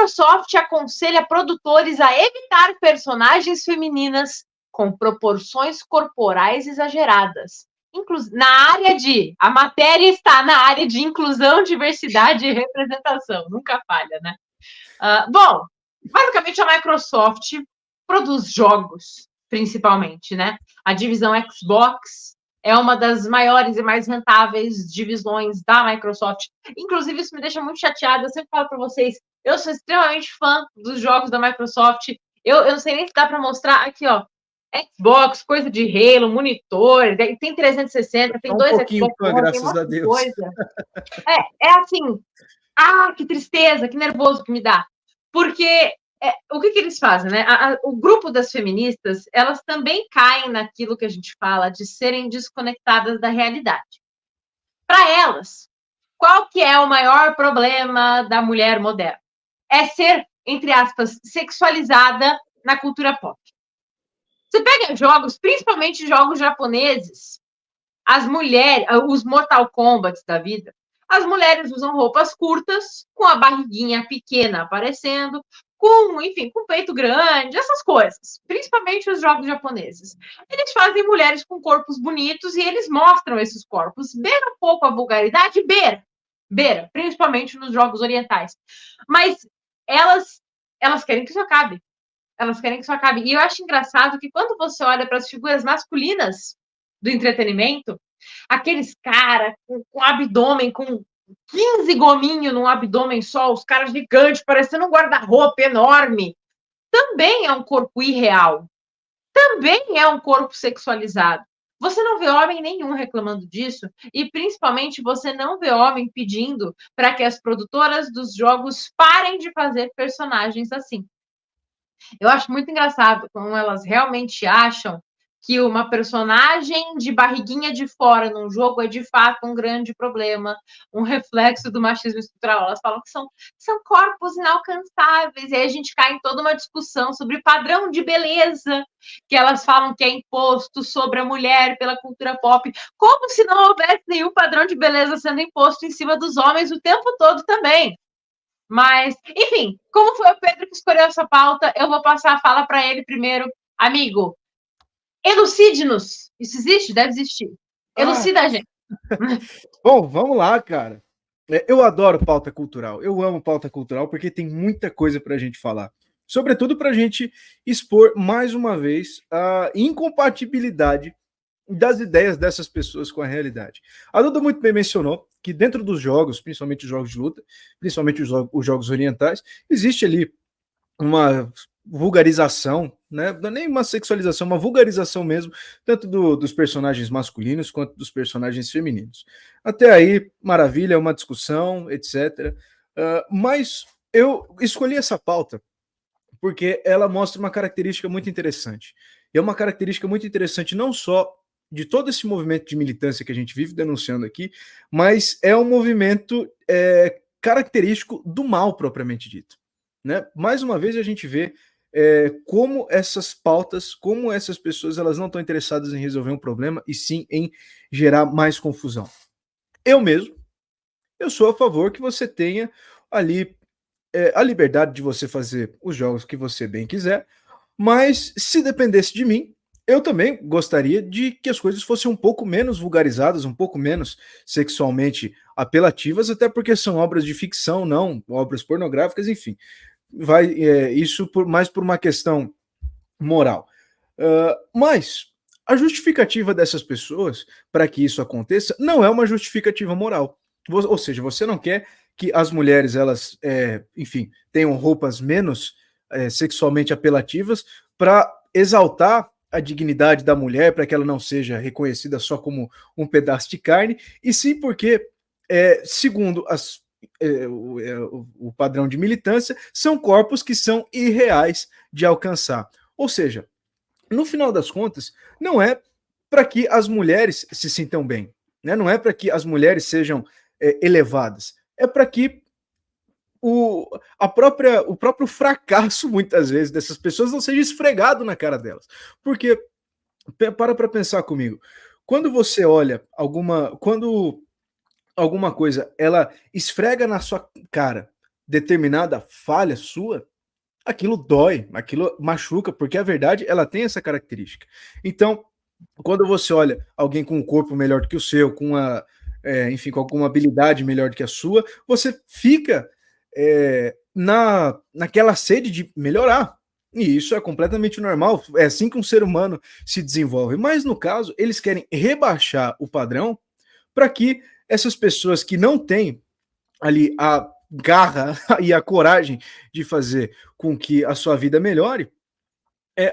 Microsoft aconselha produtores a evitar personagens femininas com proporções corporais exageradas. A matéria está na área de inclusão, diversidade e representação. Nunca falha, né? Bom, basicamente a Microsoft produz jogos, principalmente, né? A divisão Xbox é uma das maiores e mais rentáveis divisões da Microsoft. Inclusive, isso me deixa muito chateada. Eu sempre falo para vocês, eu sou extremamente fã dos jogos da Microsoft. Eu não sei nem se dá para mostrar aqui, ó. Xbox, coisa de Halo, monitor, tem 360, tem dois Xbox One, graças a Deus. Coisa. É assim, que tristeza, que nervoso que me dá. Porque o que eles fazem, né? O grupo das feministas, elas também caem naquilo que a gente fala de serem desconectadas da realidade. Para elas, qual que é o maior problema da mulher moderna? É ser, entre aspas, sexualizada na cultura pop. Você pega jogos, principalmente jogos japoneses, as mulheres, os Mortal Kombat da vida, as mulheres usam roupas curtas, com a barriguinha pequena aparecendo, enfim, com peito grande, essas coisas. Principalmente os jogos japoneses. Eles fazem mulheres com corpos bonitos e eles mostram esses corpos. Beira um pouco a vulgaridade? Beira, principalmente nos jogos orientais. Mas elas querem que isso acabe. Elas querem que isso acabe. E eu acho engraçado que quando você olha para as figuras masculinas do entretenimento, aqueles caras com abdômen, com 15 gominhos num abdômen só, os caras gigantes, parecendo um guarda-roupa enorme, também é um corpo irreal. Também é um corpo sexualizado. Você não vê homem nenhum reclamando disso, e principalmente você não vê homem pedindo para que as produtoras dos jogos parem de fazer personagens assim. Eu acho muito engraçado como elas realmente acham que uma personagem de barriguinha de fora num jogo é de fato um grande problema, um reflexo do machismo estrutural. Elas falam que são corpos inalcançáveis, e aí a gente cai em toda uma discussão sobre padrão de beleza, que elas falam que é imposto sobre a mulher pela cultura pop, como se não houvesse nenhum padrão de beleza sendo imposto em cima dos homens o tempo todo também. Mas, enfim, como foi o Pedro que escolheu essa pauta, eu vou passar a fala para ele primeiro. Amigo, elucide-nos. Isso existe? Deve existir. Elucida a gente. Bom, vamos lá, cara. Eu adoro pauta cultural. Eu amo pauta cultural porque tem muita coisa para a gente falar. Sobretudo para a gente expor mais uma vez a incompatibilidade das ideias dessas pessoas com a realidade. A Duda muito bem mencionou que dentro dos jogos, principalmente os jogos de luta, principalmente os jogos orientais, existe ali uma vulgarização, né? Não é nem uma sexualização, uma vulgarização mesmo, tanto dos personagens masculinos quanto dos personagens femininos. Até aí, maravilha, é uma discussão, etc. Mas eu escolhi essa pauta porque ela mostra uma característica muito interessante. E é uma característica muito interessante não só de todo esse movimento de militância que a gente vive denunciando aqui, mas é um movimento característico do mal propriamente dito. Né? Mais uma vez a gente vê como essas pautas, como essas pessoas, elas não estão interessadas em resolver um problema e sim em gerar mais confusão. Eu mesmo, eu sou a favor que você tenha ali a liberdade de você fazer os jogos que você bem quiser, mas se dependesse de mim, eu também gostaria de que as coisas fossem um pouco menos vulgarizadas, um pouco menos sexualmente apelativas, até porque são obras de ficção, não obras pornográficas, enfim. Isso mais por uma questão moral. Mas a justificativa dessas pessoas para que isso aconteça não é uma justificativa moral. Ou seja, você não quer que as mulheres, elas, enfim, tenham roupas menos sexualmente apelativas para exaltar a dignidade da mulher, para que ela não seja reconhecida só como um pedaço de carne, e sim porque, segundo o padrão de militância, são corpos que são irreais de alcançar. Ou seja, no final das contas, não é para que as mulheres se sintam bem, né? Não é para que as mulheres sejam elevadas, é para que o próprio fracasso, muitas vezes, dessas pessoas não seja esfregado na cara delas. Porque, para pensar comigo, quando você olha quando alguma coisa, ela esfrega na sua cara determinada falha sua, aquilo dói, aquilo machuca, porque a verdade, ela tem essa característica. Então, quando você olha alguém com um corpo melhor do que o seu, com enfim, com alguma habilidade melhor do que a sua, você fica naquela sede de melhorar. E isso é completamente normal, é assim que um ser humano se desenvolve. Mas no caso, eles querem rebaixar o padrão para que essas pessoas que não têm ali a garra e a coragem de fazer com que a sua vida melhore,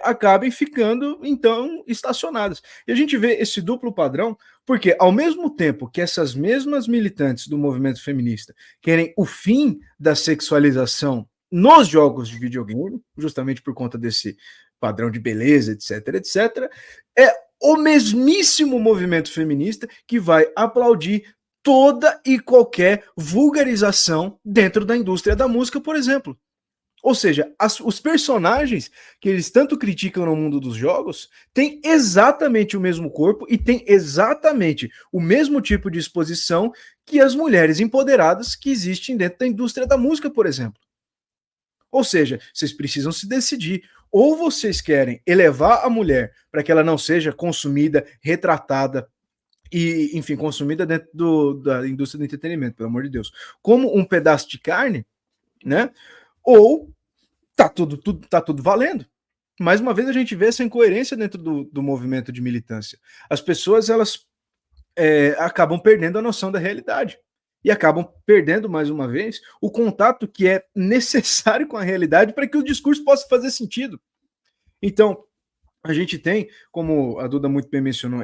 acabem ficando, então, estacionadas. E a gente vê esse duplo padrão, porque ao mesmo tempo que essas mesmas militantes do movimento feminista querem o fim da sexualização nos jogos de videogame, justamente por conta desse padrão de beleza, etc, etc, é o mesmíssimo movimento feminista que vai aplaudir toda e qualquer vulgarização dentro da indústria da música, por exemplo. Ou seja, os personagens que eles tanto criticam no mundo dos jogos têm exatamente o mesmo corpo e têm exatamente o mesmo tipo de exposição que as mulheres empoderadas que existem dentro da indústria da música, por exemplo. Ou seja, vocês precisam se decidir. Ou vocês querem elevar a mulher para que ela não seja consumida, retratada e, enfim, consumida dentro da indústria do entretenimento, pelo amor de Deus, como um pedaço de carne, né? Ou tá tudo valendo. Mais uma vez a gente vê essa incoerência dentro do movimento de militância. As pessoas, elas acabam perdendo a noção da realidade e acabam perdendo, mais uma vez, o contato que é necessário com a realidade para que o discurso possa fazer sentido. Então, a gente tem, como a Duda muito bem mencionou,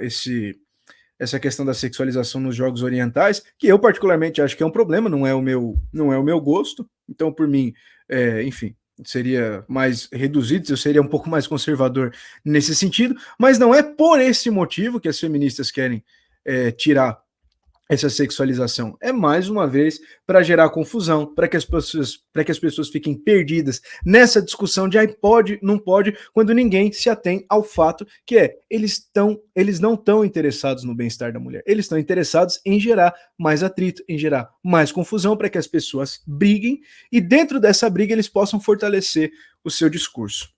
essa questão da sexualização nos jogos orientais, que eu particularmente acho que é um problema, não é o meu gosto. Então, por mim, enfim, seria mais reduzido, eu seria um pouco mais conservador nesse sentido, mas não é por esse motivo que as feministas querem tirar essa sexualização. É mais uma vez para gerar confusão, para que as pessoas fiquem perdidas nessa discussão de pode, não pode, quando ninguém se atém ao fato que eles não estão interessados no bem-estar da mulher. Eles estão interessados em gerar mais atrito, em gerar mais confusão para que as pessoas briguem e dentro dessa briga eles possam fortalecer o seu discurso.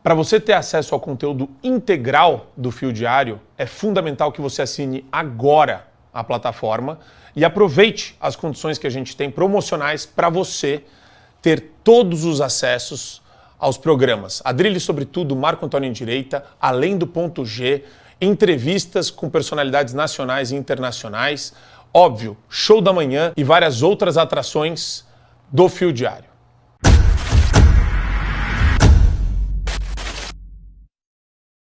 Para você ter acesso ao conteúdo integral do Fio Diário, é fundamental que você assine agora a plataforma e aproveite as condições que a gente tem promocionais para você ter todos os acessos aos programas. Adrilho sobre tudo, Marco Antônio em Direita, Além do Ponto G, entrevistas com personalidades nacionais e internacionais, óbvio, Show da Manhã e várias outras atrações do Fio Diário.